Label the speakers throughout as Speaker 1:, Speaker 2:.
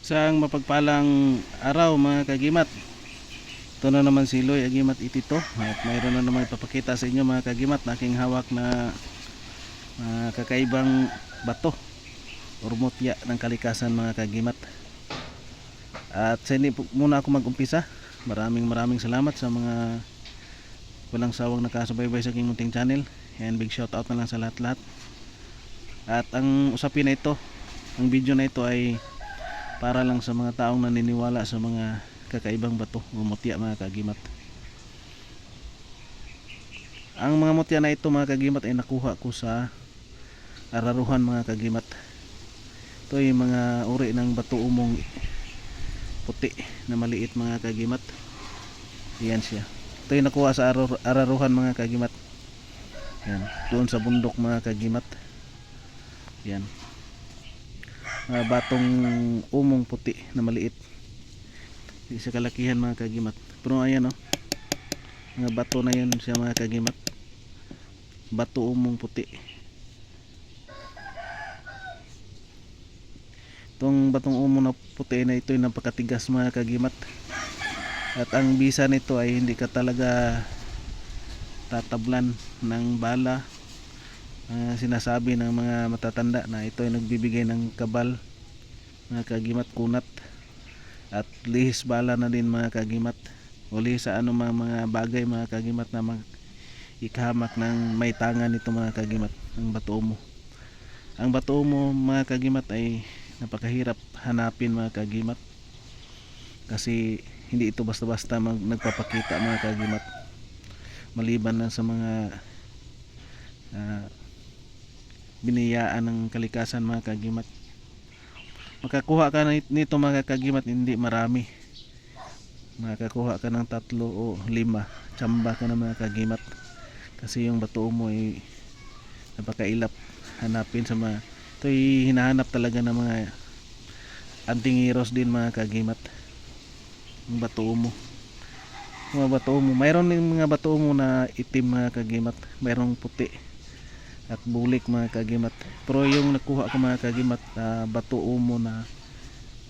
Speaker 1: Isang mapagpalang araw mga kagimat. Ito na naman si Loy Agimat Itito at mayroon na naman ipapakita sa inyo mga kagimat na aking hawak na kakaibang bato o mutya ng kalikasan mga kagimat. At sa hindi muna ako mag-umpisa, maraming salamat sa mga walang sawang nakasubaybay sa aking munting channel, and big shout out na lang sa lahat-lahat. At ang usapin na ito, ang video na ito ay para lang sa mga taong naniniwala sa mga kakaibang bato o mutya mga kagimat. Ang mga mutya na ito mga kagimat ay nakuha ko sa Araruhan mga kagimat. Ito ay mga uri ng bato umong puti na maliit mga kagimat. Yan siya. Ito ay nakuha sa Araruhan mga kagimat. Yan, doon sa bundok mga kagimat. Yan, batong umong puti na maliit, di sa kalakihan mga kagimat, pero ayan mga bato na yun siya mga kagimat, bato umong puti. Itong batong umong na puti na ito ay napakatigas mga kagimat, at ang bisa nito ay hindi ka talaga tatablan ng bala. Sinasabi ng mga matatanda na ito ay nagbibigay ng kabal mga kagimat, kunat at lihis bala na din mga kagimat, o lihis sa anumang mga bagay mga kagimat na ikahamak ng may tangan nito mga kagimat. Ang bato umo, ang bato umo mga kagimat ay napakahirap hanapin mga kagimat, kasi hindi ito basta-basta nagpapakita mga kagimat, maliban na sa mga biniyaan ng kalikasan mga kagimat. Makakuha ka nito mga kagimat, hindi marami, makakuha ka ng 3 o 5, tsamba ka na mga kagimat, kasi yung bato mo ay napakailap hanapin sa mga ito ay hinahanap talaga ng mga antingiros din mga kagimat. Yung bato mo, mga bato mo, mayroon din mga bato mo na itim mga kagimat, mayroong puti at bulik mga kagimat, pero yung nakuha ko mga kagimat, bato umo na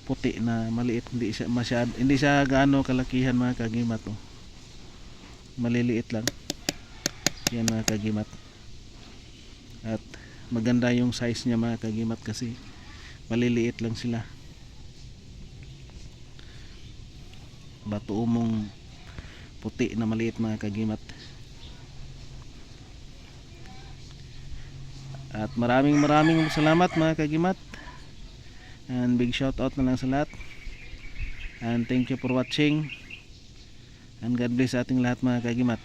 Speaker 1: puti na maliit, hindi siya gaano kalakihan mga kagimat, maliliit lang yan mga kagimat, at maganda yung size niya mga kagimat kasi maliliit lang sila. Bato umong puti na maliit mga kagimat. At maraming salamat mga kagimat, and big shout out na lang sa lahat, and thank you for watching, and God bless ating lahat mga kagimat.